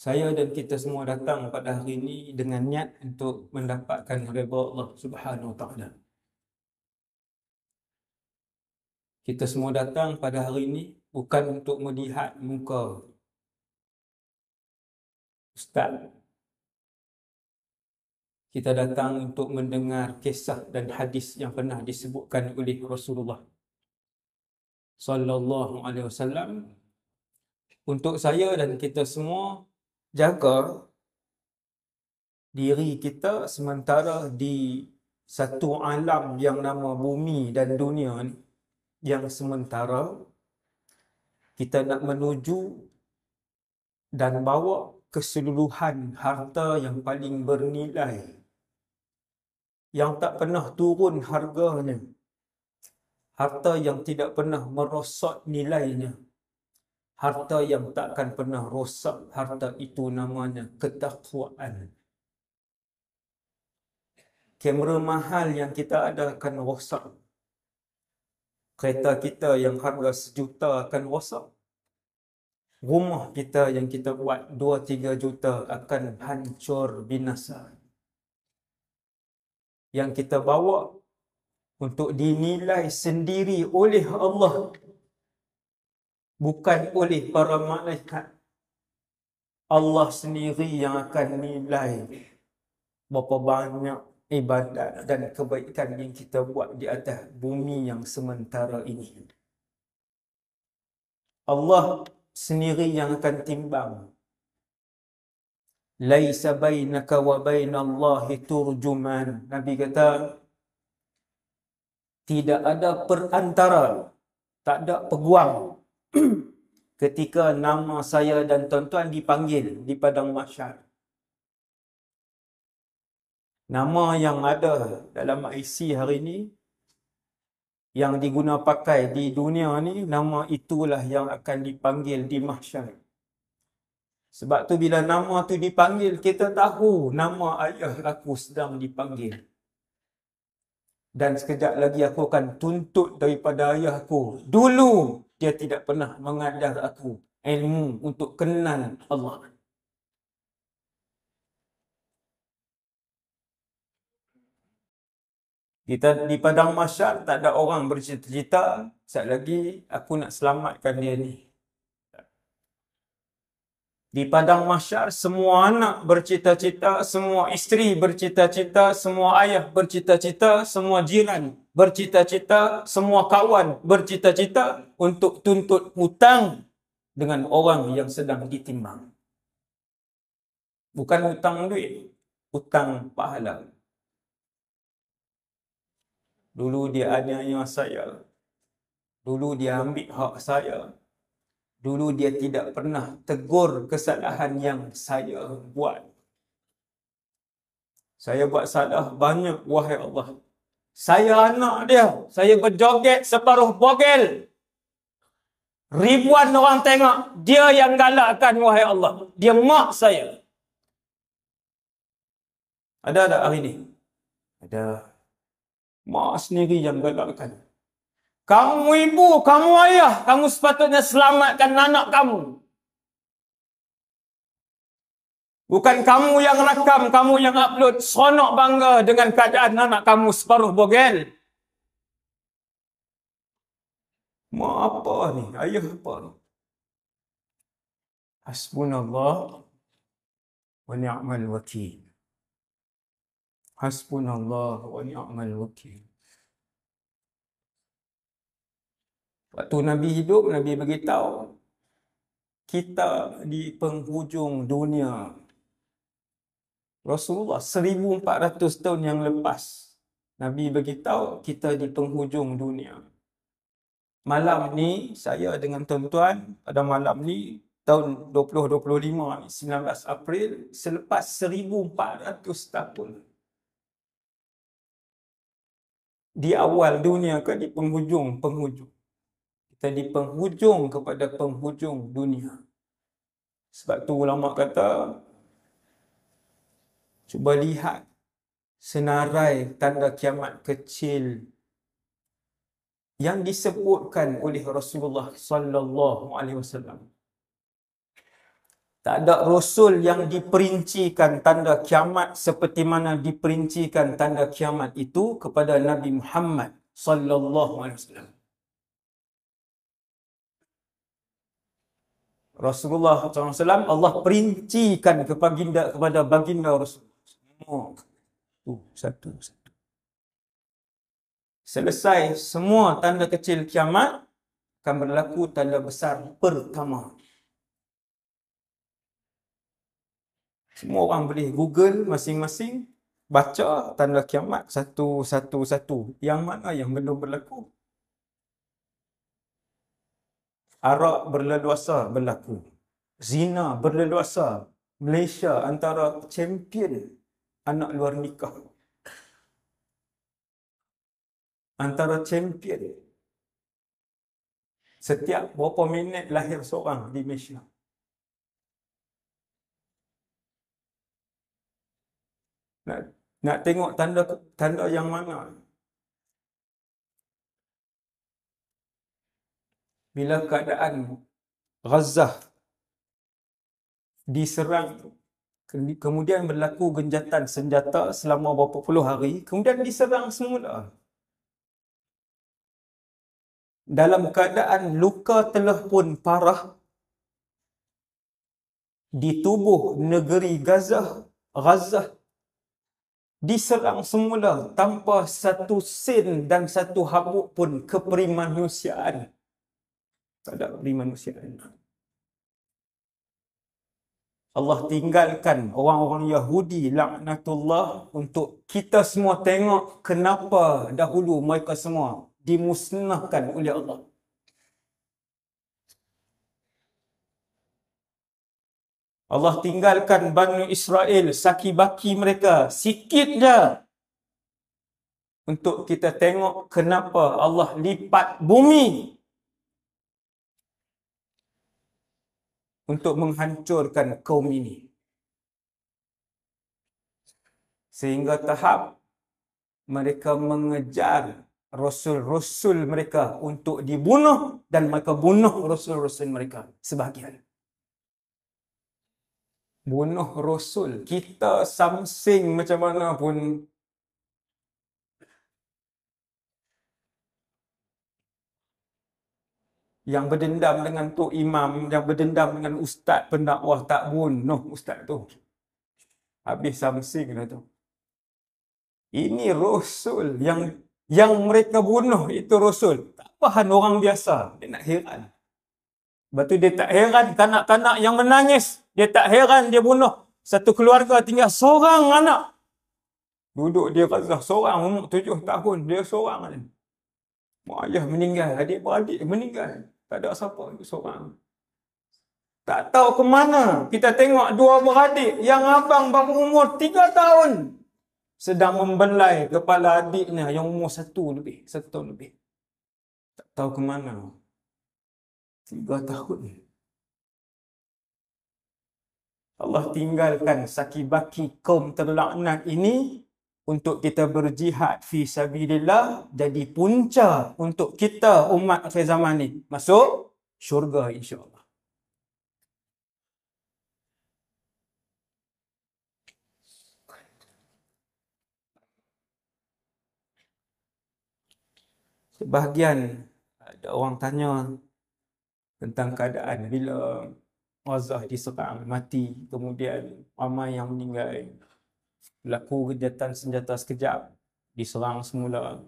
Saya dan kita semua datang pada hari ini dengan niat untuk mendapatkan redha Allah Subhanahu Wa Taala. Kita semua datang pada hari ini bukan untuk melihat muka ustaz. Kita datang untuk mendengar kisah dan hadis yang pernah disebutkan oleh Rasulullah sallallahu alaihi wasallam, untuk saya dan kita semua jaga diri kita sementara di satu alam yang nama bumi dan dunia ni, yang sementara kita nak menuju dan bawa keseluruhan harta yang paling bernilai, yang tak pernah turun harganya, harta yang tidak pernah merosot nilainya, harta yang takkan pernah rosak. Harta itu namanya ketakwaan. Kamera mahal yang kita ada akan rosak. Kereta kita yang harga 1 juta akan rosak. Rumah kita yang kita buat 2-3 juta akan hancur binasa. Yang kita bawa untuk dinilai sendiri oleh Allah, bukan oleh para malaikat. Allah sendiri yang akan nilai berapa banyak ibadat dan kebaikan yang kita buat di atas bumi yang sementara ini. Allah sendiri yang akan timbang. Laisa bainaka wa bainallahi turjuman. Nabi kata, tidak ada perantara, tak ada peguam ketika nama saya dan tuan-tuan dipanggil di padang mahsyar. Nama yang ada dalam IC hari ini, yang diguna pakai di dunia ni, nama itulah yang akan dipanggil di mahsyar. Sebab tu bila nama tu dipanggil, kita tahu nama ayah aku sedang dipanggil. Dan sekejap lagi aku akan tuntut daripada ayah aku. Dulu dia tidak pernah mengajar aku ilmu untuk kenal Allah. Kita di padang mahsyar tak ada orang bercita-cita, sekejap lagi aku nak selamatkan dia ni. Di padang mahsyar semua anak bercita-cita, semua isteri bercita-cita, semua ayah bercita-cita, semua jiran bercita-cita, semua kawan bercita-cita untuk tuntut hutang dengan orang yang sedang ditimbang. Bukan hutang duit, hutang pahala. Dulu dia aniaya saya. Dulu dia ambil hak saya. Dulu dia tidak pernah tegur kesalahan yang saya buat. Saya buat salah banyak, wahai Allah. Saya anak dia. Saya berjoget separuh bogel. Ribuan orang tengok. Dia yang galakkan, wahai Allah. Dia mak saya. Ada tak hari ni? Ada. Mak sendiri yang galakkan. Kamu ibu, kamu ayah, kamu sepatutnya selamatkan anak kamu. Bukan kamu yang rakam, kamu yang upload, seronok bangga dengan keadaan anak kamu separuh bogel. Mak apa ni? Ayah apa ni? Hasbunallah wa ni'mal wakil. Hasbunallah wa ni'mal wakil. Waktu Nabi hidup, Nabi beritahu, kita di penghujung dunia. Rasulullah 1400 tahun yang lepas, Nabi beritahu kita di penghujung dunia. Malam ni, saya dengan tuan-tuan, pada malam ni, tahun 2025 ni, 19 April, selepas 1400 tahun. Di awal dunia ke di penghujung? Kita di penghujung kepada penghujung dunia. Sebab tu ulama kata, cuba lihat senarai tanda kiamat kecil yang disebutkan oleh Rasulullah sallallahu alaihi wasallam. Tak ada rasul yang diperincikan tanda kiamat seperti mana diperincikan tanda kiamat itu kepada Nabi Muhammad sallallahu alaihi wasallam. Rasulullah SAW Allah perincikan kepada baginda Rasul. Satu. Selesai semua tanda kecil kiamat, akan berlaku tanda besar pertama. Semua orang boleh Google masing-masing, baca tanda kiamat satu. Yang mana yang belum berlaku? Arak berleluasa berlaku. Zina berleluasa. Malaysia antara champion anak luar nikah. Antara champion. Setiap berapa minit lahir seorang di Malaysia. Nak tengok tanda yang mana? Bila keadaan Gaza diserang, kemudian berlaku genjatan senjata selama beberapa puluh hari, kemudian diserang semula. Dalam keadaan luka telah pun parah di tubuh negeri Gaza, diserang semula tanpa satu sen dan satu habuk pun keperimanusiaan. Tak ada keperimanusiaan. Allah tinggalkan orang-orang Yahudi laknatullah untuk kita semua tengok kenapa dahulu mereka semua dimusnahkan oleh Allah. Allah tinggalkan Bani Israel, saki-baki mereka sikit je untuk kita tengok kenapa Allah lipat bumi untuk menghancurkan kaum ini. Sehingga tahap mereka mengejar rasul-rasul mereka untuk dibunuh dan mereka bunuh rasul-rasul mereka sebahagian. Bunuh rasul. Kita samsing macam mana pun yang berdendam dengan Tok Imam, yang berdendam dengan ustaz pendakwah tak bunuh ustaz tu. Habis samsing dah tu. Ini rasul yang mereka bunuh itu rasul. Tak faham orang biasa. Dia nak heran. Lepas tu dia tak heran kanak-kanak yang menangis. Dia tak heran dia bunuh satu keluarga tinggal seorang anak. Duduk dia Gaza seorang umur 7 tahun. Dia seorang. Mak ayah meninggal. Adik-beradik meninggal. Tak ada siapa. Dia seorang. Tak tahu ke mana. Kita tengok dua beradik yang abang baru umur 3 tahun. Sedang membelai kepala adiknya yang umur 1 tahun lebih. Tak tahu ke mana. 3 tahun. Allah tinggalkan saki-baki kaum terlaknat ini untuk kita berjihad fi sabilillah, jadi punca untuk kita umat akhir zaman ni masuk syurga insya-Allah. Sebahagian ada orang tanya tentang keadaan bila Gaza diserang, mati, kemudian ramai yang meninggal, berlaku kejahatan senjata sekejap, diserang semula.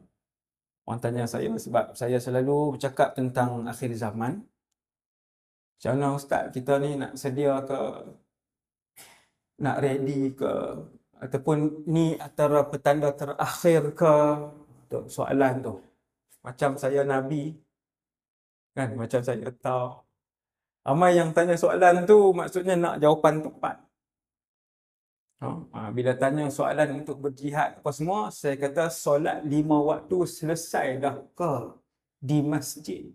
Orang tanya saya sebab saya selalu bercakap tentang akhir zaman. Macam mana ustaz, kita ni nak sedia ke, nak ready ke, ataupun ni antara petanda terakhir ke? Tu soalan tu. Macam saya Nabi, kan? Macam saya tahu. Ramai yang tanya soalan tu maksudnya nak jawapan tepat. Bila tanya soalan untuk berjihad apa semua, saya kata solat 5 waktu selesai dah ke di masjid?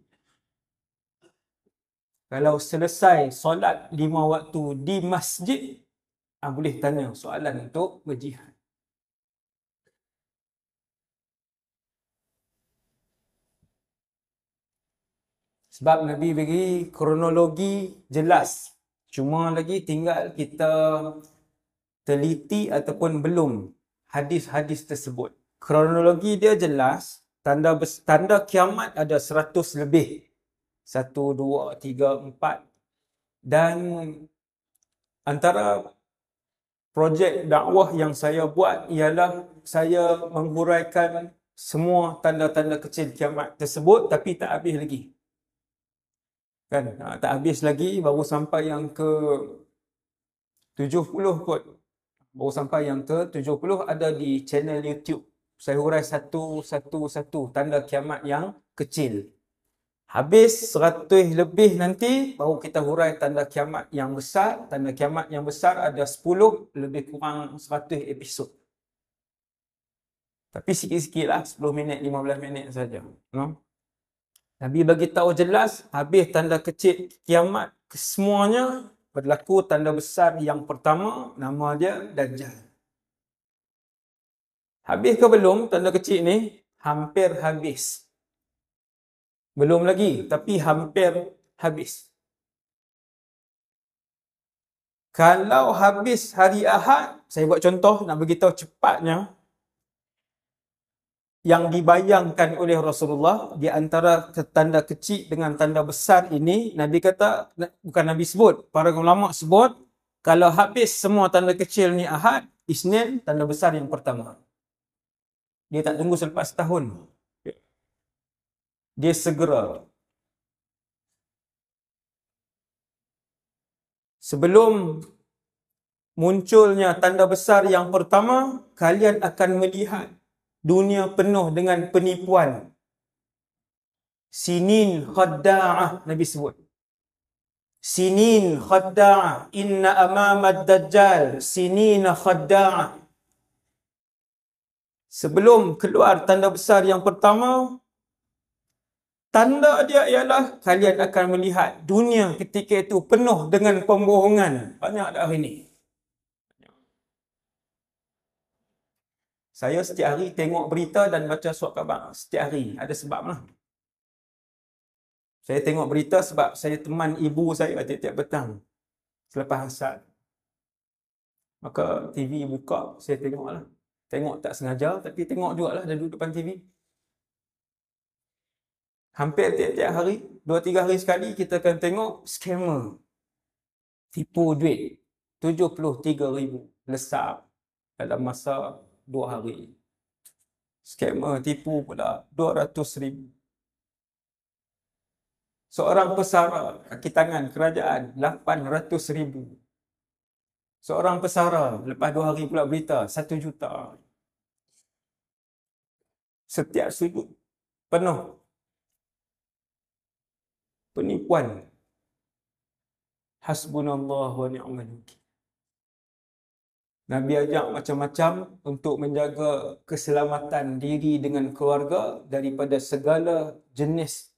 Kalau selesai solat 5 waktu di masjid, boleh tanya soalan untuk berjihad. Sebab Nabi bagi kronologi jelas Cuma lagi tinggal kita teliti ataupun belum hadis-hadis tersebut. Kronologi dia jelas, tanda kiamat ada 100 lebih. 1, 2, 3, 4. Dan antara projek dakwah yang saya buat ialah saya menghuraikan semua tanda-tanda kecil kiamat tersebut, tapi tak habis lagi. Kan? Tak habis lagi, baru sampai yang ke 70 kot. Baru sampai yang ke 70 ada di channel YouTube. Saya hurai satu tanda kiamat yang kecil. Habis 100 lebih nanti baru kita hurai tanda kiamat yang besar. Tanda kiamat yang besar ada 10 lebih kurang 100 episod. Tapi sikit-sikit lah, 10 minit, 15 minit saja. No? Nabi bagi tahu jelas, habis tanda kecil kiamat kesemuanya, berlaku tanda besar yang pertama, nama dia Dajjal. Habis ke belum tanda kecil ni? Hampir habis. Belum lagi, tapi hampir habis. Kalau habis hari Ahad, saya buat contoh nak beritahu cepatnya, yang dibayangkan oleh Rasulullah di antara tanda kecil dengan tanda besar ini, Nabi kata, bukan Nabi sebut, para ulama sebut, kalau habis semua tanda kecil ni Ahad, Isnin tanda besar yang pertama. Dia tak tunggu selepas setahun. Dia segera. Sebelum munculnya tanda besar yang pertama, kalian akan melihat dunia penuh dengan penipuan. Sinin khadda'ah, Nabi sebut. Sinin khadda'ah, inna amamad dajjal, sinin khadda'ah. Sebelum keluar tanda besar yang pertama, tanda dia ialah kalian akan melihat dunia ketika itu penuh dengan pembohongan. Banyak dah hari ini. Saya setiap hari tengok berita dan baca surat khabar. Setiap hari. Ada sebab lah. Saya tengok berita sebab saya teman ibu saya tiap-tiap petang. Selepas asar. Maka TV buka, saya tengok lah. Tengok tak sengaja, tapi tengok jugalah dah duduk depan TV. Hampir tiap-tiap hari, 2-3 hari sekali kita akan tengok scammer. Tipu duit. 73,000 lesap dalam masa 2 hari. Scammer tipu pula 200,000. Seorang pesara kaki tangan kerajaan 800,000. Seorang pesara lepas 2 hari pula berita 1 juta. Setiap sudut penuh penipuan. Hasbunallah wa ni'mal wakil. Nabi ajak macam-macam untuk menjaga keselamatan diri dengan keluarga daripada segala jenis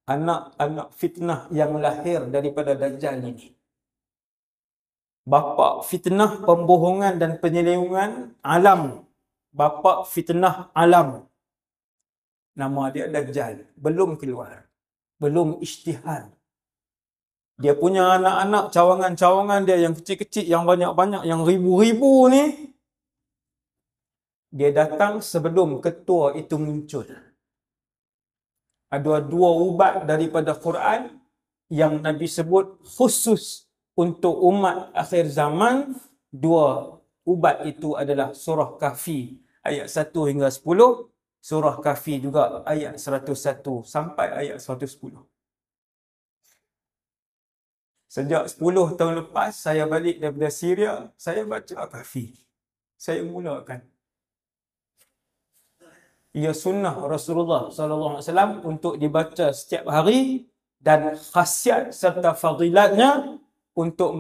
anak-anak fitnah yang lahir daripada Dajjal ini. Bapa fitnah pembohongan dan penyelewengan alam. Bapa fitnah alam. Nama dia Dajjal. Belum keluar. Belum isytihar. Dia punya anak-anak, cawangan-cawangan dia yang kecil-kecil, yang banyak-banyak, yang ribu-ribu ni, dia datang sebelum ketua itu muncul. Ada 2 ubat daripada Quran yang Nabi sebut khusus untuk umat akhir zaman. 2 ubat itu adalah surah Kahfi ayat 1 hingga 10, surah Kahfi juga ayat 101 sampai ayat 110. Sejak 10 tahun lepas saya balik daripada Syria, saya baca Kahfi. Saya mulakan. Ia sunnah Rasulullah SAW untuk dibaca setiap hari dan khasiat serta fadilatnya untuk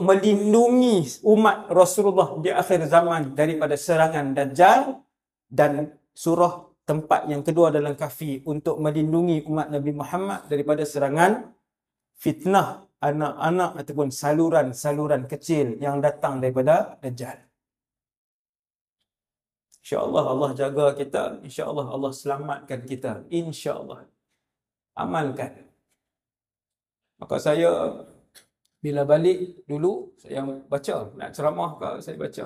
melindungi umat Rasulullah di akhir zaman daripada serangan Dajjal, dan surah tempat yang kedua dalam Kahfi untuk melindungi umat Nabi Muhammad daripada serangan fitnah anak-anak ataupun saluran-saluran kecil yang datang daripada Dajjal. InsyaAllah Allah jaga kita. InsyaAllah Allah selamatkan kita. InsyaAllah. Amalkan. Maka saya Bila balik dulu saya baca, nak ceramah ke saya baca.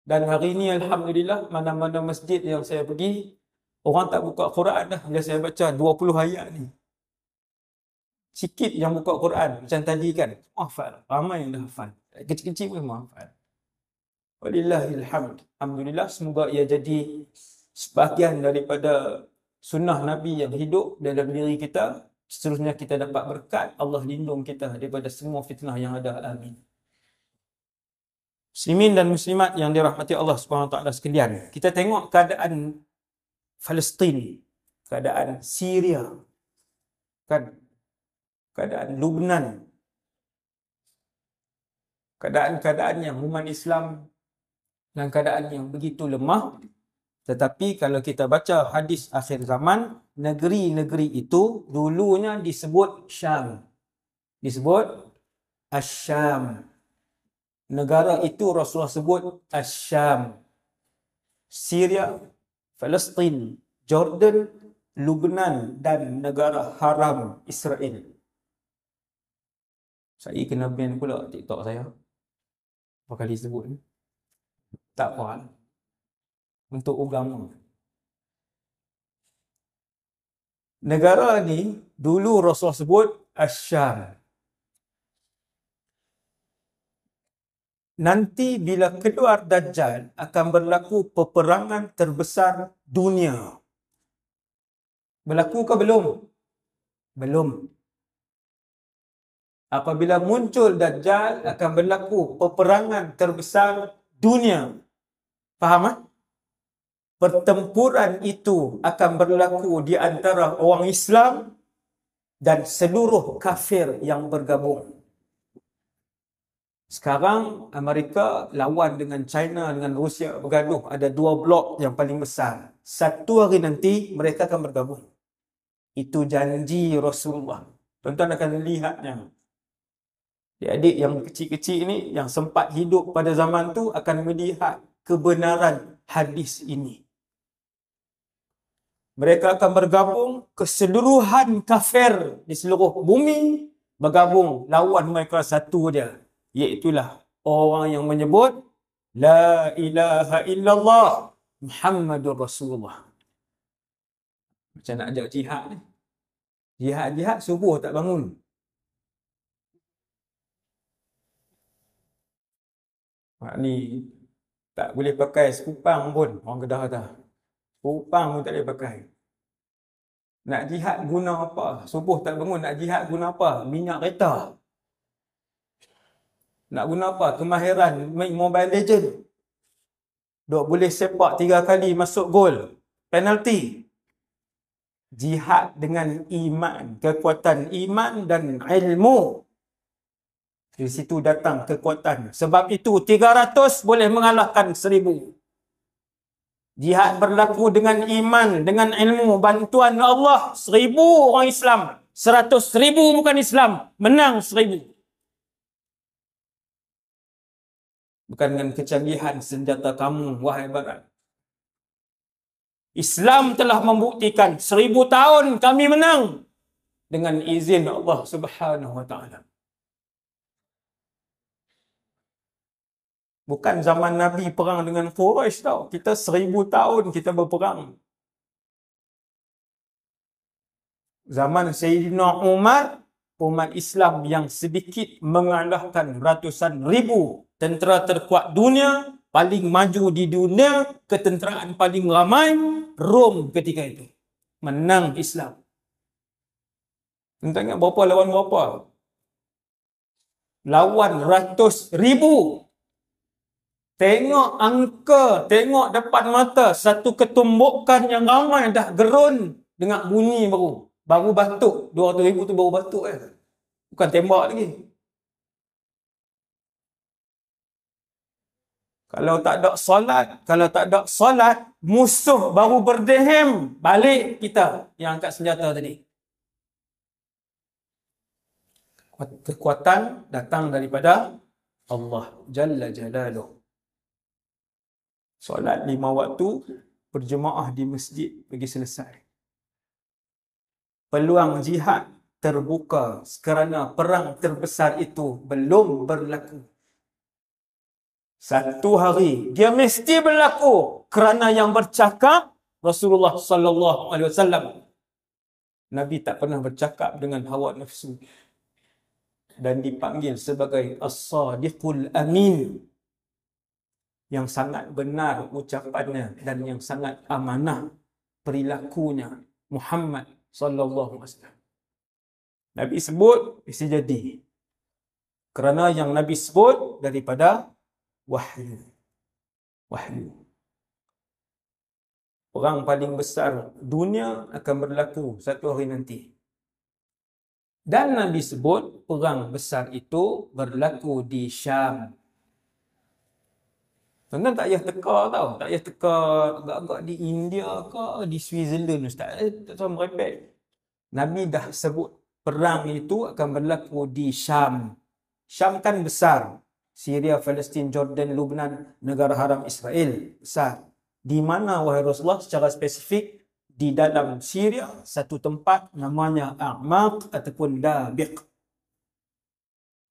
Dan hari ni alhamdulillah mana-mana masjid yang saya pergi orang tak buka Quran dah. Bila saya baca 20 ayat ni. Sikit yang buka Quran macam tadi kan. Hafal. Ramai yang dah hafal. Kecil-kecil pun semua hafal. Walillahil hamd. Alhamdulillah, semoga ia jadi sebahagian daripada sunnah Nabi yang hidup dalam diri kita. Seterusnya kita dapat berkat, Allah lindung kita daripada semua fitnah yang ada. Amin. Muslimin dan muslimat yang dirahmati Allah Subhanahu Wa Taala sekalian. Kita tengok keadaan Palestin, keadaan Syria, kan? Keadaan Lubnan. Keadaan-keadaan yang umat Islam dalam keadaan yang begitu lemah. Tetapi kalau kita baca hadis akhir zaman, negeri-negeri itu dulunya disebut Syam. Disebut Asyam. Negara itu Rasulullah sebut Asyam. Syria, Palestin, Jordan, Lubnan dan negara haram Israel. Saya kena ban pula TikTok saya. Berapa kali sebut ni? Tak apa. Untuk agama. Negara ni dulu Rasulullah sebut Asyam. Nanti bila keluar Dajjal akan berlaku peperangan terbesar dunia. Berlaku ke belum? Belum. Apabila muncul Dajjal akan berlaku peperangan terbesar dunia. Faham tak? Pertempuran itu akan berlaku di antara orang Islam dan seluruh kafir yang bergabung. Sekarang Amerika lawan dengan China, dengan Rusia bergaduh. Ada dua blok yang paling besar. Satu hari nanti mereka akan bergabung. Itu janji Rasulullah. Tuan-tuan akan lihatnya. Adik-adik yang kecil-kecil ini, yang sempat hidup pada zaman tu akan melihat kebenaran hadis ini. Mereka akan bergabung, keseluruhan kafir di seluruh bumi bergabung lawan mereka satu dia. Iaitulah orang yang menyebut La ilaha illallah Muhammadur Rasulullah. Macam nak ajak jihad ni. Jihad subuh tak bangun. Ni tak boleh pakai sekupang pun. Orang Kedah kata. Sekupang pun tak boleh pakai. Nak jihad guna apa? Subuh tak bangun, nak jihad guna apa? Minyak kereta. Nak guna apa? Kemahiran main Mobile Legend. Dok boleh sepak 3 kali masuk gol. Penalti. Jihad dengan iman. Kekuatan iman dan ilmu. Di situ datang kekuatan. Sebab itu 300 boleh mengalahkan 1000. Jihad berlaku dengan iman, dengan ilmu, bantuan Allah. 1000 orang Islam. 100,000 bukan Islam. Menang 1000. Bukan dengan kecanggihan senjata kamu, wahai Barat. Islam telah membuktikan 1000 tahun kami menang. Dengan izin Allah Subhanahu Wa Taala. Bukan zaman Nabi perang dengan Quraisy tau. Kita 1000 tahun kita berperang. Zaman Sayyidina Umar, umat Islam yang sedikit mengalahkan ratusan ribu tentera terkuat dunia, paling maju di dunia, ketenteraan paling ramai, Rom ketika itu. Menang Islam. Entah ingat berapa lawan berapa? Lawan ratus ribu. Tengok angka, tengok depan mata, satu ketumbukan yang ramai dah gerun dengan bunyi baru. Baru batuk. 200,000 tu baru batuk kan. Bukan tembak lagi. Kalau tak ada solat, musuh baru berdehem, balik kita yang angkat senjata tadi. Kekuatan datang daripada Allah Jalla Jalaluh. Solat 5 waktu, berjemaah di masjid bagi selesai. Peluang jihad terbuka kerana perang terbesar itu belum berlaku. Satu hari dia mesti berlaku kerana yang bercakap Rasulullah sallallahu alaihi wasallam. Nabi tak pernah bercakap dengan hawa nafsu dan dipanggil sebagai As-Sadiqul Amin, yang sangat benar ucapannya dan yang sangat amanah perilakunya Muhammad sallallahu alaihi wasallam. Nabi sebut mesti jadi. Kerana yang Nabi sebut daripada wahyu. Wahyu. Perang paling besar dunia akan berlaku satu hari nanti. Dan Nabi sebut perang besar itu berlaku di Syam. Tuan-tuan tak payah teka tau. Tak payah teka agak-agak di India ke, di Switzerland Ustaz. Tak tahu merepek. Nabi dah sebut perang itu akan berlaku di Syam. Syam kan besar. Syria, Palestin, Jordan, Lebanon, negara haram Israel. Besar. Di mana wahai Rasulullah secara spesifik? Di dalam Syria, satu tempat namanya A'maq ataupun Dabiq.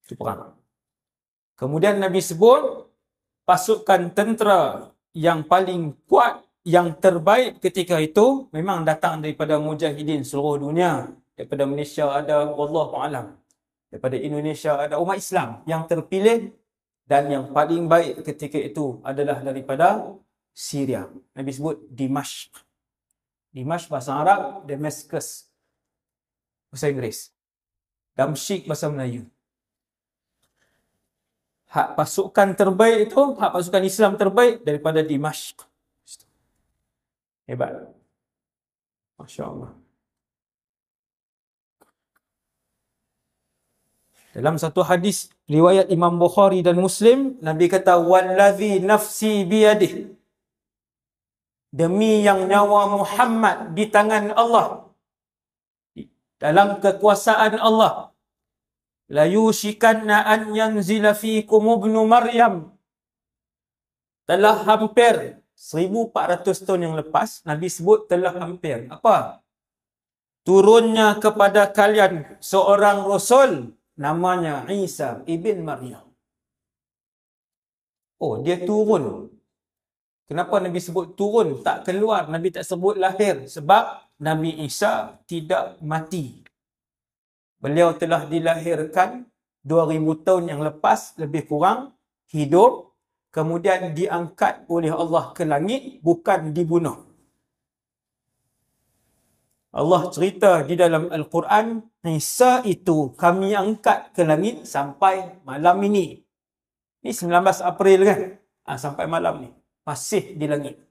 Itu perang. Kemudian Nabi sebut pasukan tentera yang paling kuat, yang terbaik ketika itu memang datang daripada mujahidin seluruh dunia. Daripada Malaysia ada, wallahu alam. Daripada Indonesia ada, umat Islam yang terpilih, dan yang paling baik ketika itu adalah daripada Syria. Nabi sebut Dimashq. Dimashq bahasa Arab, Damascus bahasa Inggeris. Damsyik bahasa Melayu. Hak pasukan terbaik itu, hak pasukan Islam terbaik daripada Dimashq. Hebat. Masya Allah. Dalam satu hadis riwayat Imam Bukhari dan Muslim, Nabi kata, "Wallazi nafsi biyadih." Demi yang nyawa Muhammad di tangan Allah, dalam kekuasaan Allah, la yushikanna an yanzila fikum ibnu Maryam. Telah hampir 1400 tahun yang lepas, Nabi sebut telah hampir. Apa? Turunnya kepada kalian seorang Rasul, namanya Isa ibn Maryam. Oh, dia turun. Kenapa Nabi sebut turun? Tak keluar. Nabi tak sebut lahir. Sebab Nabi Isa tidak mati. Beliau telah dilahirkan 2000 tahun yang lepas, lebih kurang, hidup. Kemudian diangkat oleh Allah ke langit, bukan dibunuh. Allah cerita di dalam Al-Quran, Isa itu kami angkat ke langit sampai malam ini. Ini 19 April kan? Sampai malam ni. Masih di langit.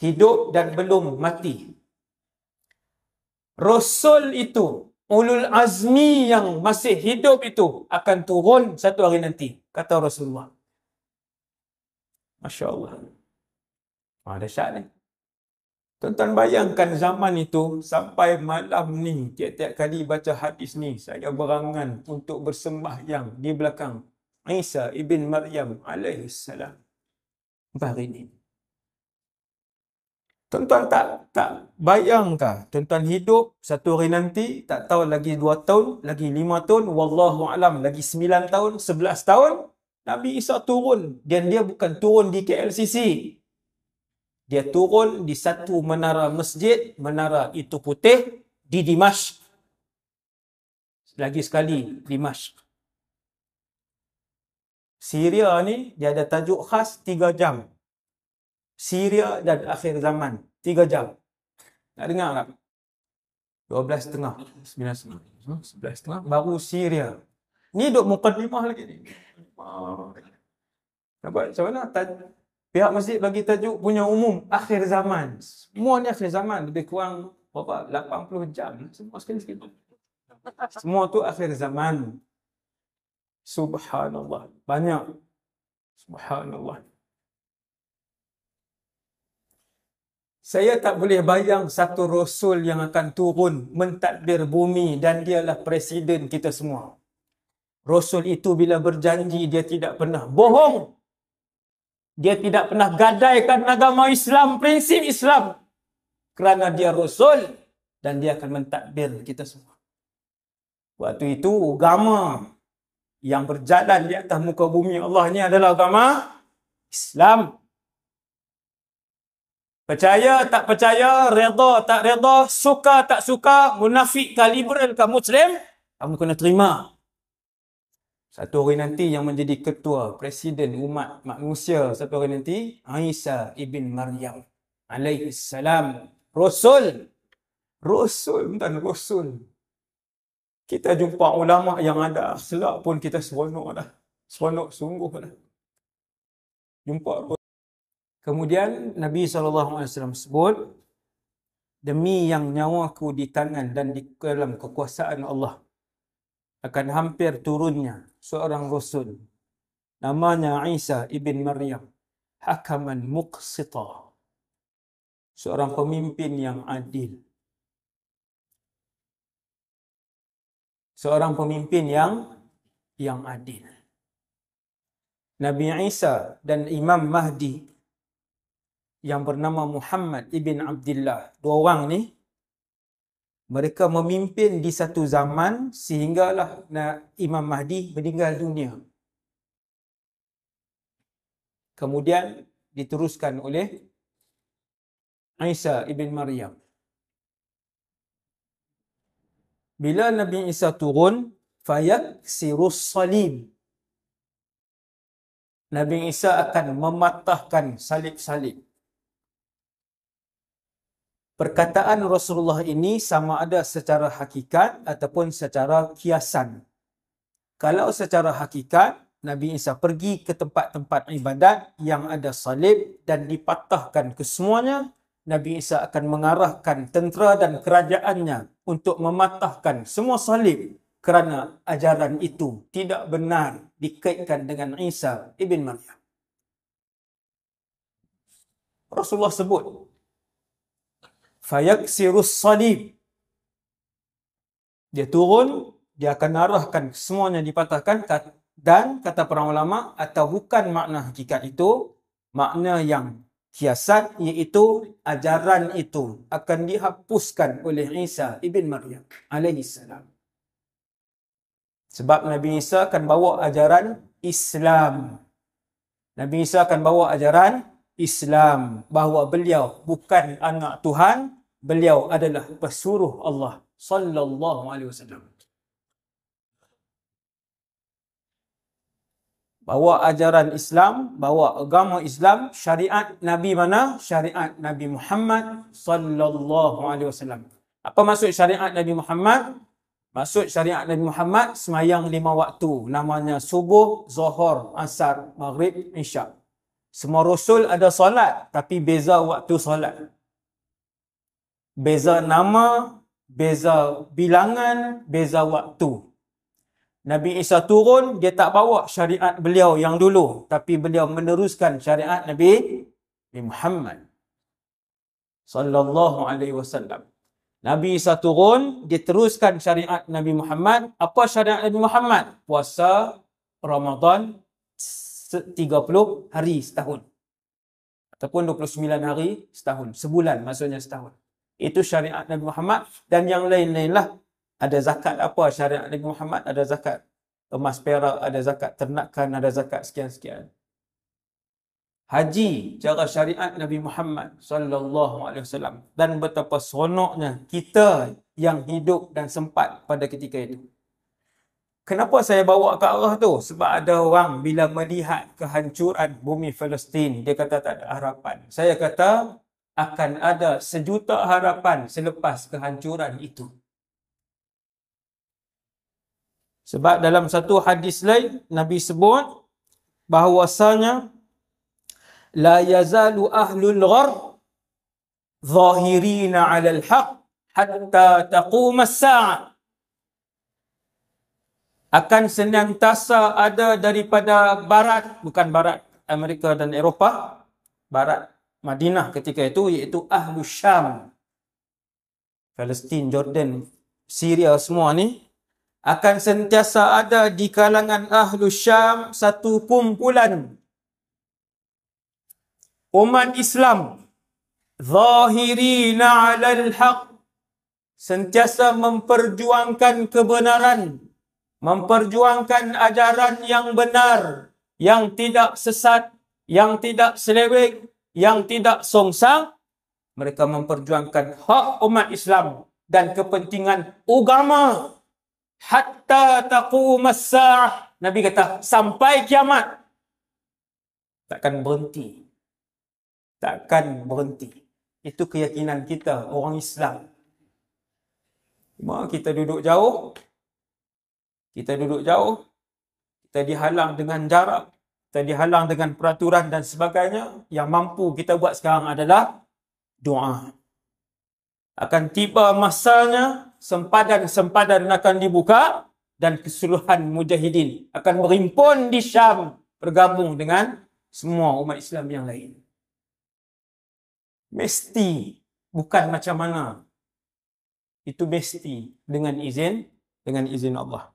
Hidup dan belum mati. Rasul itu, ulul azmi yang masih hidup itu akan turun satu hari nanti, kata Rasulullah. Masya Allah. Dahsyat ni. Tuan-tuan bayangkan zaman itu sampai malam ni, tiap-tiap kali baca hadis ni, saya berangan untuk bersembahyang di belakang Isa ibn Maryam alaihissalam. Hari ini. Tuan-tuan tak bayangkah tuan-tuan hidup satu hari nanti, tak tahu lagi 2 tahun, lagi 5 tahun, wallahu alam, lagi 9 tahun, 11 tahun, Nabi Isa turun. Dan dia bukan turun di KLCC. Dia turun di satu menara masjid, menara itu putih, di Dimashq. Lagi sekali, Dimashq. Syria ni, dia ada tajuk khas 3 jam. Syria dan akhir zaman, 3 jam. Nak dengar tak? 12.30, 9.30, 11.30, baru Syria. Ni duk mukadimah lagi ni. Nampak macam mana? Pihak masjid bagi tajuk punya umum, akhir zaman. Semua ni akhir zaman, lebih kurang berapa? 80 jam. Semua sekali-sekali. Semua tu akhir zaman. Subhanallah. Banyak. Subhanallah. Saya tak boleh bayang satu Rasul yang akan turun mentadbir bumi dan dialah presiden kita semua. Rasul itu bila berjanji dia tidak pernah bohong. Dia tidak pernah gadaikan agama Islam, prinsip Islam. Kerana dia Rasul dan dia akan mentadbir kita semua. Waktu itu agama yang berjalan di atas muka bumi Allah ni adalah agama Islam. Percaya tak percaya, reda tak reda, suka tak suka, munafik ke liberal ke Muslim, kamu kena terima. Satu hari nanti yang menjadi ketua presiden umat manusia satu hari nanti, Isa ibn Maryam alaihi salam. Rasul. Rasul bukan Rasul. Kita jumpa ulama yang ada akhlak pun kita seronok dah. Seronok sungguh dah. Jumpa. Kemudian Nabi SAW sebut, demi yang nyawaku di tangan dan di dalam kekuasaan Allah, akan hampir turunnya seorang Rasul. Namanya Isa ibn Maryam. Hakaman muqsita. Seorang pemimpin yang adil. Seorang pemimpin yang adil. Nabi Isa dan Imam Mahdi yang bernama Muhammad ibn Abdullah, dua orang ni, mereka memimpin di satu zaman sehinggalah Imam Mahdi meninggal dunia. Kemudian diteruskan oleh Isa ibn Maryam. Bila Nabi Isa turun, fayaksirus salib. Nabi Isa akan mematahkan salib-salib. Perkataan Rasulullah ini sama ada secara hakikat ataupun secara kiasan. Kalau secara hakikat, Nabi Isa pergi ke tempat-tempat ibadat yang ada salib dan dipatahkan kesemuanya, Nabi Isa akan mengarahkan tentera dan kerajaannya untuk mematahkan semua salib kerana ajaran itu tidak benar dikaitkan dengan Isa ibn Maryam. Rasulullah sebut, fayaksirus salib. Dia turun, dia akan arahkan semuanya dipatahkan, dan kata para ulama, atau bukan makna hakikat itu, makna yang kiasan, iaitu ajaran itu akan dihapuskan oleh Isa ibn Maryam alaihi salam. Sebab Nabi Isa akan bawa ajaran Islam. Nabi Isa akan bawa ajaran Islam, bahawa beliau bukan anak Tuhan, beliau adalah pesuruh Allah sallallahu alaihi wasallam. Bawa ajaran Islam, bawa agama Islam, syariat Nabi mana? Syariat Nabi Muhammad sallallahu alaihi wasallam. Apa maksud syariat Nabi Muhammad? Maksud syariat Nabi Muhammad semayang 5 waktu, namanya subuh, zuhur, asar, maghrib, isyak. Semua rasul ada solat, tapi beza waktu solat. Beza nama, beza bilangan, beza waktu. Nabi Isa turun, dia tak bawa syariat beliau yang dulu, tapi beliau meneruskan syariat Nabi Muhammad sallallahu alaihi wasallam. Nabi Isa turun, dia teruskan syariat Nabi Muhammad. Apa syariat Nabi Muhammad? Puasa Ramadan 30 hari setahun. Ataupun 29 hari setahun. Sebulan maksudnya setahun. Itu syariat Nabi Muhammad. Dan yang lain-lain lah. Ada zakat apa syariat Nabi Muhammad? Ada zakat emas perak, ada zakat ternakan, ada zakat sekian-sekian. Haji, cara syariat Nabi Muhammad sallallahu alaihi wasallam. Dan betapa seronoknya kita yang hidup dan sempat pada ketika itu. Kenapa saya bawa ke arah tu? Sebab ada orang bila melihat kehancuran bumi Palestin, dia kata tak ada harapan. Saya kata akan ada sejuta harapan selepas kehancuran itu. Sebab dalam satu hadis lain, Nabi sebut bahawasanya la yazalu ahlul gharb zahirina 'alal haqq hatta taqum as-sa'ah. Akan senantiasa ada daripada barat, bukan barat Amerika dan Eropah, barat Madinah ketika itu, iaitu Ahlus Syam, Palestin, Jordan, Syria, semua ni, akan sentiasa ada di kalangan Ahlus Syam satu kumpulan umat Islam zahirina 'alal haqq, sentiasa memperjuangkan kebenaran, memperjuangkan ajaran yang benar, yang tidak sesat, yang tidak seleweng, yang tidak songsang. Mereka memperjuangkan hak umat Islam dan kepentingan agama hatta taqumas sa'ah. Nabi kata sampai kiamat takkan berhenti. Takkan berhenti. Itu keyakinan kita orang Islam. Cuma kita duduk jauh. Kita dihalang dengan jarak, kita dihalang dengan peraturan dan sebagainya. Yang mampu kita buat sekarang adalah doa. Akan tiba masanya, sempadan-sempadan akan dibuka dan keseluruhan mujahidin akan berhimpun di Syam, bergabung dengan semua umat Islam yang lain. Mesti, bukan macam mana. Itu mesti dengan izin Allah.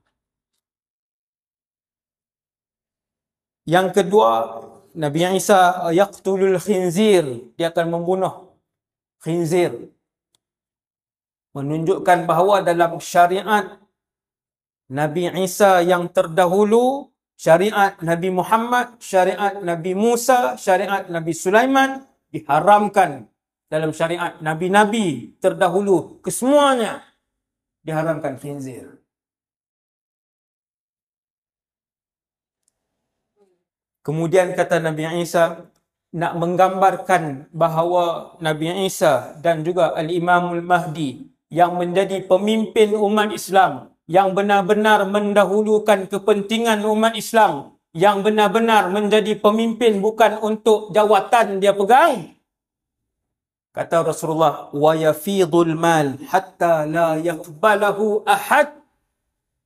Yang kedua, Nabi Isa yaqtulul khinzir, dia akan membunuh khinzir. Menunjukkan bahawa dalam syariat Nabi Isa yang terdahulu, syariat Nabi Muhammad, syariat Nabi Musa, syariat Nabi Sulaiman, diharamkan dalam syariat Nabi-Nabi terdahulu. Kesemuanya diharamkan khinzir. Kemudian kata Nabi Isa, nak menggambarkan bahawa Nabi Isa dan juga Al-Imamul Mahdi yang menjadi pemimpin umat Islam, yang benar-benar mendahulukan kepentingan umat Islam, yang benar-benar menjadi pemimpin bukan untuk jawatan dia pegang. Kata Rasulullah, wa yafidul mal hatta la yaqbalahu ahad.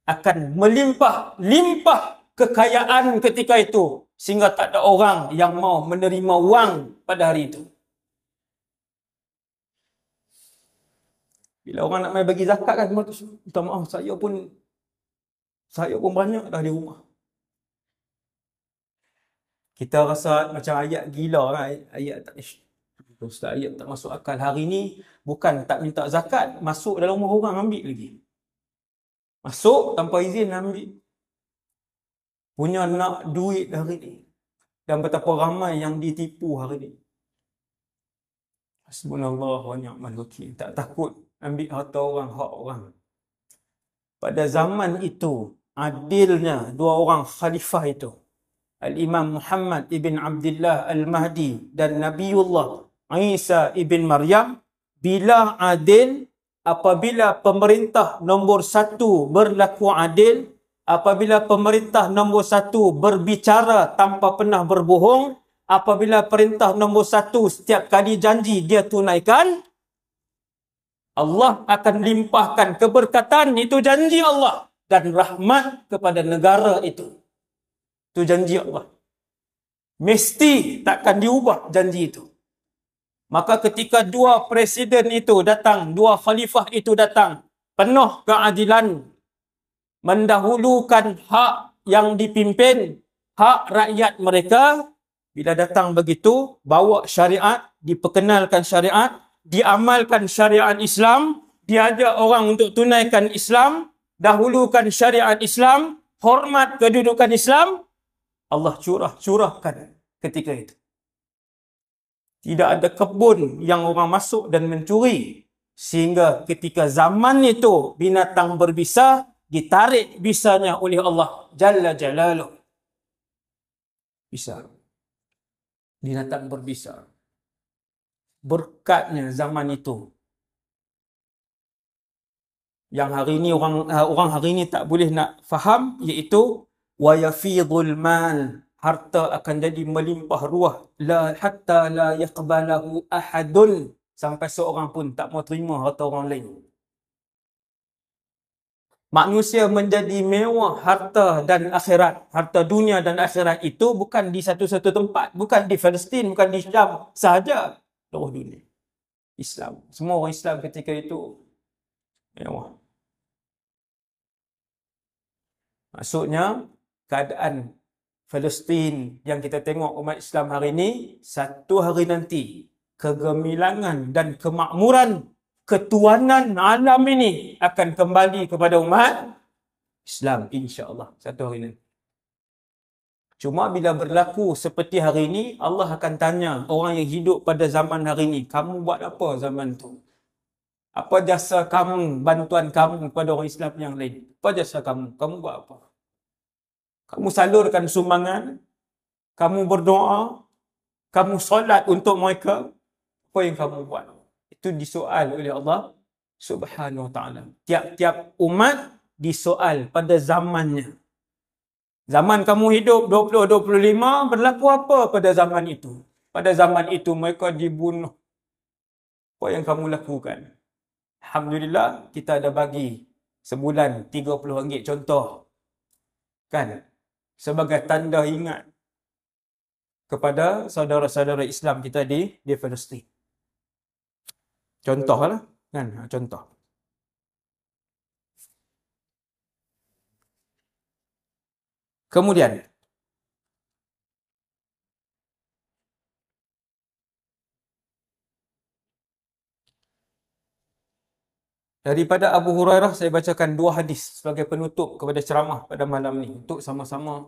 Akan melimpah kekayaan ketika itu sehingga tak ada orang yang mau menerima wang pada hari itu. Bila orang nak mai bagi zakat kan, minta maaf, saya pun banyak dah di rumah. Kita rasa macam ayat gila kan, ayat tak masuk akal. Hari ni bukan tak minta zakat, masuk dalam rumah orang ambil lagi. Masuk tanpa izin ambil. Punya nak duit hari ni. Dan betapa ramai yang ditipu hari ni. Hasbunallah wa ni'mal wakil. Tak takut ambil harta orang, hak orang. Pada zaman itu, adilnya dua orang khalifah itu, Al-Imam Muhammad ibn Abdullah Al-Mahdi dan Nabiullah Isa ibn Maryam, bila adil, apabila pemerintah nombor satu berlaku adil, apabila pemerintah nombor satu berbicara tanpa pernah berbohong, apabila perintah nombor satu setiap kali janji dia tunaikan, Allah akan limpahkan keberkatan, itu janji Allah, dan rahmat kepada negara itu. Itu janji Allah. Mesti takkan diubah janji itu. Maka ketika dua presiden itu datang, dua khalifah itu datang, penuh keadilan, mendahulukan hak yang dipimpin, hak rakyat mereka. Bila datang begitu, bawa syariat, diperkenalkan syariat, diamalkan syariat Islam, diajak orang untuk tunaikan Islam, dahulukan syariat Islam, hormat kedudukan Islam, Allah curahkan ketika itu. Tidak ada kebun yang orang masuk dan mencuri. Sehingga ketika zaman itu binatang berbisa, ditarik bisanya oleh Allah Jalla Jalaluh. Bisa. Binatang berbisa. Berkatnya zaman itu. Yang hari ini orang hari ini tak boleh nak faham, iaitu wa yafidul mal, harta akan jadi melimpah ruah, la hatta la yaqbalahu ahadun, sampai seorang pun tak mau terima harta orang lain. Manusia menjadi mewah harta dan akhirat, harta dunia dan akhirat itu bukan di satu-satu tempat, bukan di Palestin, bukan di Syam sahaja, seluruh dunia. Islam, semua orang Islam ketika itu mewah. Maksudnya keadaan Palestin yang kita tengok umat Islam hari ini, satu hari nanti kegemilangan dan kemakmuran ketuanan alam ini akan kembali kepada umat Islam, insya-Allah satu hari nanti. Cuma bila berlaku seperti hari ini, Allah akan tanya orang yang hidup pada zaman hari ini, kamu buat apa zaman tu? Apa jasa kamu, bantuan kamu kepada orang Islam yang lain? Apa jasa kamu? Kamu buat apa? Kamu salurkan sumbangan, kamu berdoa, kamu solat untuk mereka, apa yang kamu buat? Itu disoal oleh Allah Subhanahu Wa Taala. Tiap-tiap umat disoal pada zamannya. Zaman kamu hidup 2025, berlaku apa pada zaman itu? Pada zaman itu mereka dibunuh. Apa yang kamu lakukan? Alhamdulillah, kita ada bagi sebulan RM30 contoh. Kan? Sebagai tanda ingat kepada saudara-saudara Islam kita di Palestin. Contohlah, kan? Contoh. Kemudian, daripada Abu Hurairah saya bacakan 2 hadis sebagai penutup kepada ceramah pada malam ni untuk sama-sama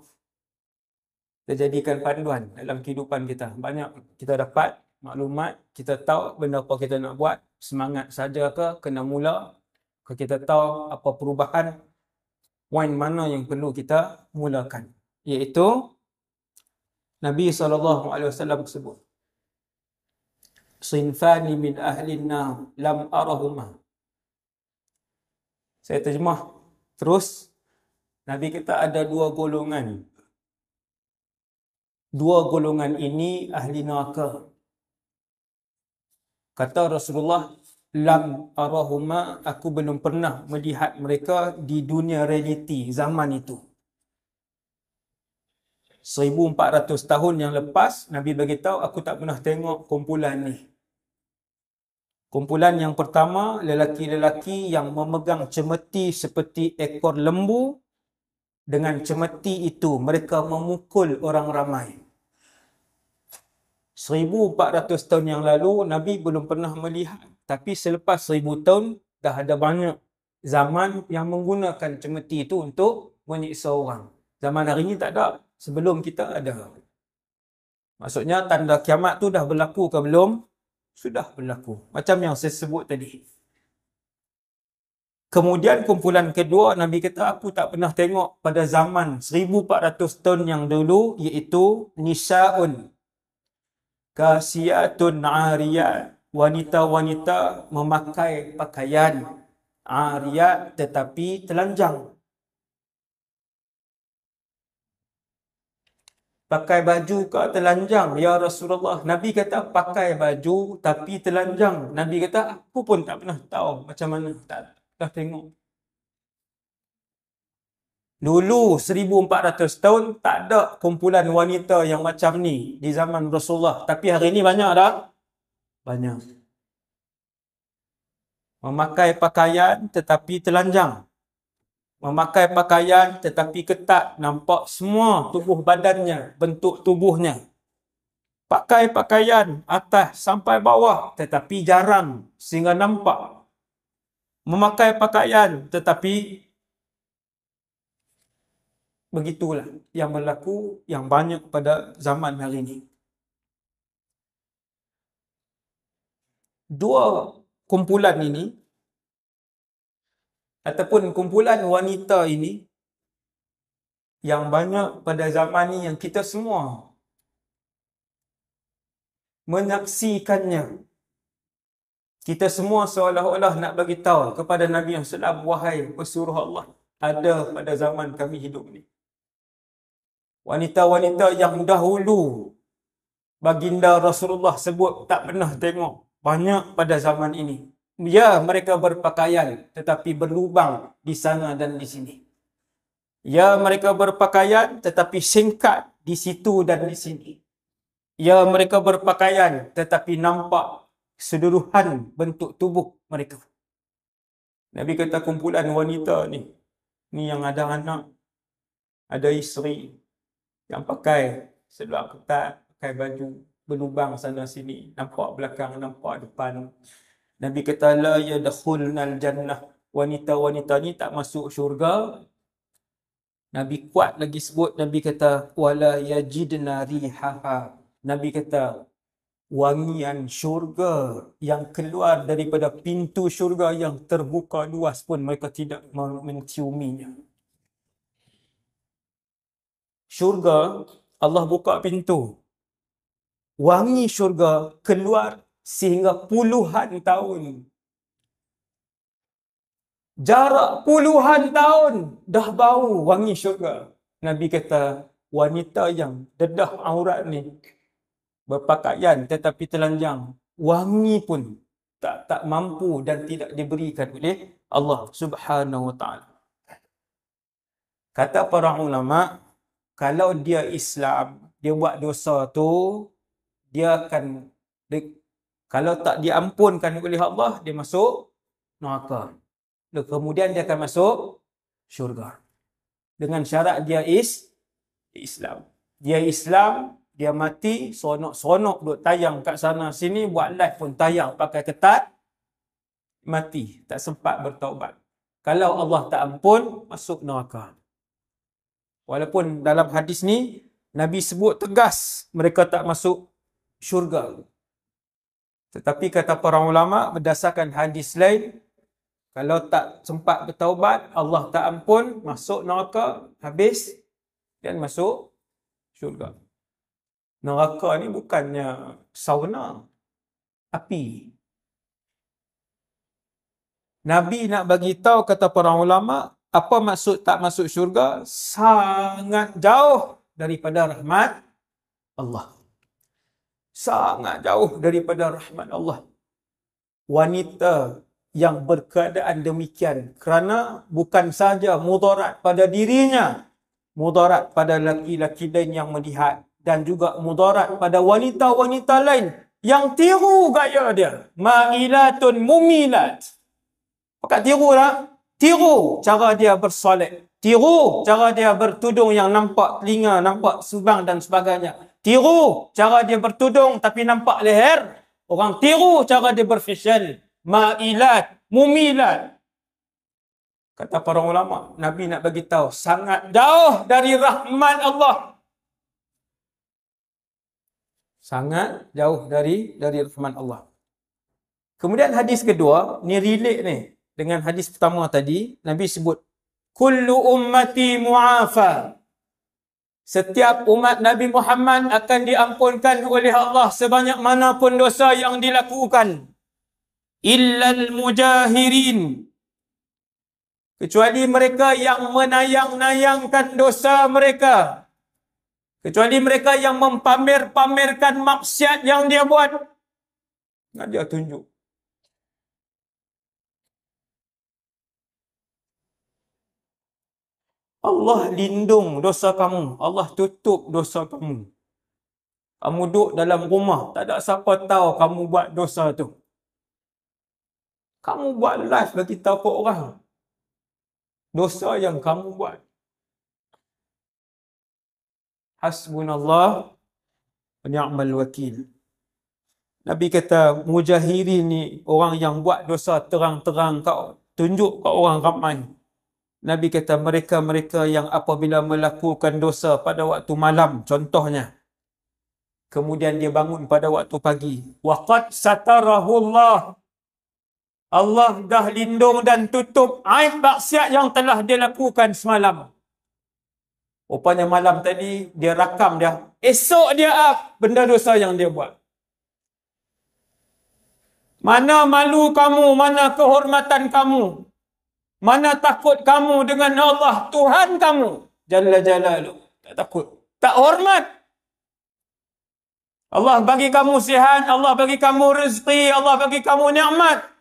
kita jadikan panduan dalam kehidupan kita. Banyak kita dapat maklumat, kita tahu benda apa kita nak buat, semangat saja ke, kena mula, ke kita tahu apa perubahan, poin mana yang perlu kita mulakan. Iaitu Nabi SAW sebut, "Sinfani min ahlin nar lam arahuma." Saya terjemah terus. Nabi kata ada 2 golongan. 2 golongan ini ahli neraka. Kata Rasulullah, "Lam arahuma," aku belum pernah melihat mereka di dunia realiti zaman itu. 1400 tahun yang lepas, Nabi beritahu, aku tak pernah tengok kumpulan ni. Kumpulan yang pertama, lelaki-lelaki yang memegang cemeti seperti ekor lembu. Dengan cemeti itu, mereka memukul orang ramai. 1400 tahun yang lalu, Nabi belum pernah melihat. Tapi selepas 1000 tahun, dah ada banyak zaman yang menggunakan cemeti itu untuk menyiksa orang. Zaman hari ini tak ada. Sebelum kita ada. Maksudnya tanda kiamat tu dah berlaku ke belum? Sudah berlaku. Macam yang saya sebut tadi. Kemudian kumpulan kedua, Nabi kata aku tak pernah tengok pada zaman 1400 tahun yang dulu, iaitu nisa'un kasiyatun ariyat. Wanita-wanita memakai pakaian ariyat tetapi telanjang. Pakai baju ke telanjang? Ya Rasulullah. Nabi kata pakai baju tapi telanjang. Nabi kata aku pun tak pernah tahu macam mana. Tak dah tengok. Dulu 1400 tahun tak ada kumpulan wanita yang macam ni di zaman Rasulullah. Tapi hari ni banyak tak? Banyak. Memakai pakaian tetapi telanjang. Memakai pakaian tetapi ketat, nampak semua tubuh badannya, bentuk tubuhnya. Pakai pakaian atas sampai bawah tetapi jarang sehingga nampak. Memakai pakaian tetapi begitulah yang berlaku, yang banyak pada zaman hari ini. 2 kumpulan ini ataupun kumpulan wanita ini yang banyak pada zaman ini yang kita semua menyaksikannya. Kita semua seolah-olah nak bagi tahu kepada Nabi yang SAW, wahai pesuruh Allah, ada pada zaman kami hidup ni. Wanita-wanita yang dahulu baginda Rasulullah sebut tak pernah tengok, banyak pada zaman ini. Ya, mereka berpakaian tetapi berlubang di sana dan di sini. Ya, mereka berpakaian tetapi singkat di situ dan di sini. Ya, mereka berpakaian tetapi nampak keseluruhan bentuk tubuh mereka. Nabi kata kumpulan wanita ni yang ada anak, ada isteri, yang pakai seluar ketat, pakai baju berlubang sana sini, nampak belakang, nampak depan. Nabi kata la yadkhulnal jannah. Wanita-wanita ni tak masuk syurga. Nabi kuat lagi sebut, Nabi kata wala yajidna rihaha. Nabi kata wangian syurga yang keluar daripada pintu syurga yang terbuka luas pun mereka tidak menciuminya. Syurga, Allah buka pintu. Wangi syurga keluar sehingga puluhan tahun. Jarak puluhan tahun dah bau wangi syurga. Nabi kata wanita yang dedah aurat ni berpakaian tetapi telanjang, wangi pun tak mampu dan tidak diberikan oleh Allah Subhanahu Wa Taala. Kata para ulama, kalau dia Islam, dia buat dosa tu, dia akan kalau tak diampunkan oleh Allah, dia masuk neraka. Kemudian dia akan masuk syurga. Dengan syarat dia Islam. Dia Islam, dia mati, sonok-sonok duk tayang kat sana sini, buat live pun tayang pakai ketat, mati, tak sempat bertaubat. Kalau Allah tak ampun, masuk neraka. Walaupun dalam hadis ni, Nabi sebut tegas, mereka tak masuk syurga. Tetapi kata para ulama, berdasarkan hadis lain, kalau tak sempat bertaubat, Allah tak ampun, masuk neraka, habis, dan masuk syurga. Neraka ni bukannya sauna, api. Nabi nak bagi tahu, kata para ulama, apa maksud tak masuk syurga? Sangat jauh daripada rahmat Allah. Sangat jauh daripada rahmat Allah. Wanita yang berkeadaan demikian kerana bukan saja mudarat pada dirinya, mudarat pada laki-laki lain yang melihat, dan juga mudarat pada wanita-wanita lain yang tiru gaya dia. Ma'ilatun mumilat. Pakat tiru lah. Tiru cara dia bersolat. Tiru cara dia bertudung yang nampak telinga, nampak subang dan sebagainya. Tiru cara dia bertudung tapi nampak leher. Orang tiru cara dia berfacial. Ma'ilat, mumilat. Kata para ulama, Nabi nak bagi tahu sangat jauh dari rahmat Allah. Sangat jauh dari rahmat Allah. Kemudian hadis kedua, ni relate ni dengan hadis pertama tadi. Nabi sebut kullu ummati mu'afa. Setiap umat Nabi Muhammad akan diampunkan oleh Allah sebanyak mana pun dosa yang dilakukan. Illal mujahirin. Kecuali mereka yang menayang-nayangkan dosa mereka. Kecuali mereka yang mempamer-pamerkan maksiat yang dia buat. Nak dia tunjuk. Allah lindung dosa kamu. Allah tutup dosa kamu. Kamu duduk dalam rumah, tak ada siapa tahu kamu buat dosa tu. Kamu buat live bagi tahu ke orang dosa yang kamu buat. Hasbunallah wa ni'mal wakil. Nabi kata mujahirin ni orang yang buat dosa terang-terang, kau tunjuk kat orang ramai. Nabi kata mereka-mereka yang apabila melakukan dosa pada waktu malam contohnya, kemudian dia bangun pada waktu pagi, waqad satarahullah, Allah dah lindung dan tutup aib maksiat yang telah dia lakukan semalam. Rupanya malam tadi dia rakam dia, esok dia up benda dosa yang dia buat. Mana malu kamu, mana kehormatan kamu, mana takut kamu dengan Allah Tuhan kamu Jalla Jalaluh. Tak takut, tak hormat. Allah bagi kamu sihat, Allah bagi kamu rezeki, Allah bagi kamu nikmat.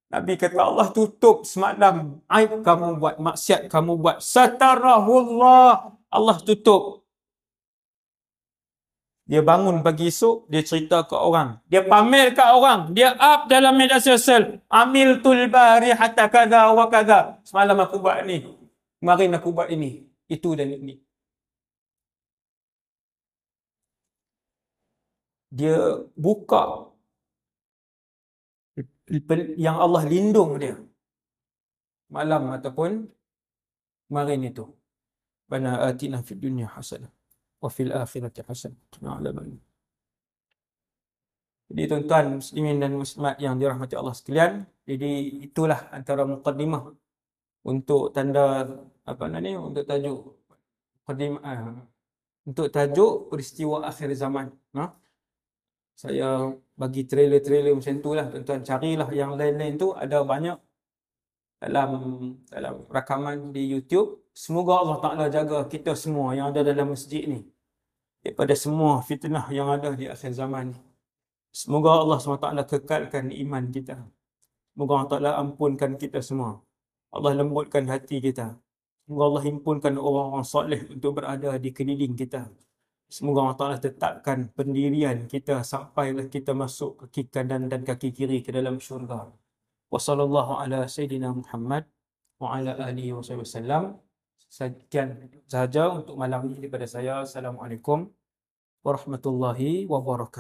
Nabi kata Allah tutup semalam aib kamu buat, maksiat kamu buat. Satarahullah, Allah tutup. Dia bangun pagi esok, dia cerita ke orang, dia pamer ke orang, dia up dalam media sosial, amiltul barihata kadza wa kadza, semalam aku buat ni, kemarin aku buat ini, itu dan ini. Dia buka yang Allah lindung dia malam ataupun kemarin itu. Bana atina fid dunya hasanah wa fil akhirati hasanah wa qina adzabannar. Jadi tuan-tuan muslimin dan muslimat yang dirahmati Allah sekalian, jadi itulah antara mukadimah untuk tanda apa ni, untuk tajuk mukadimah, untuk tajuk peristiwa akhir zaman. Saya bagi trailer-trailer macam tu lah, tuan-tuan carilah yang lain-lain tu, ada banyak dalam rakaman di YouTube. Semoga Allah Ta'ala jaga kita semua yang ada dalam masjid ni daripada semua fitnah yang ada di akhir zaman ni. Semoga Allah SWT kekalkan iman kita. Semoga Allah Ta'ala ampunkan kita semua. Allah lembutkan hati kita. Semoga Allah himpunkan orang-orang soleh untuk berada di keliling kita. Semoga Allah Ta'ala tetapkan pendirian kita sampailah kita masuk kaki kanan dan kaki kiri ke dalam syurga. Wa sallallahu ala sayyidina Muhammad wa ala alihi wasallam. Sekian sahaja untuk malam ini daripada saya. Assalamualaikum warahmatullahi wabarakatuh.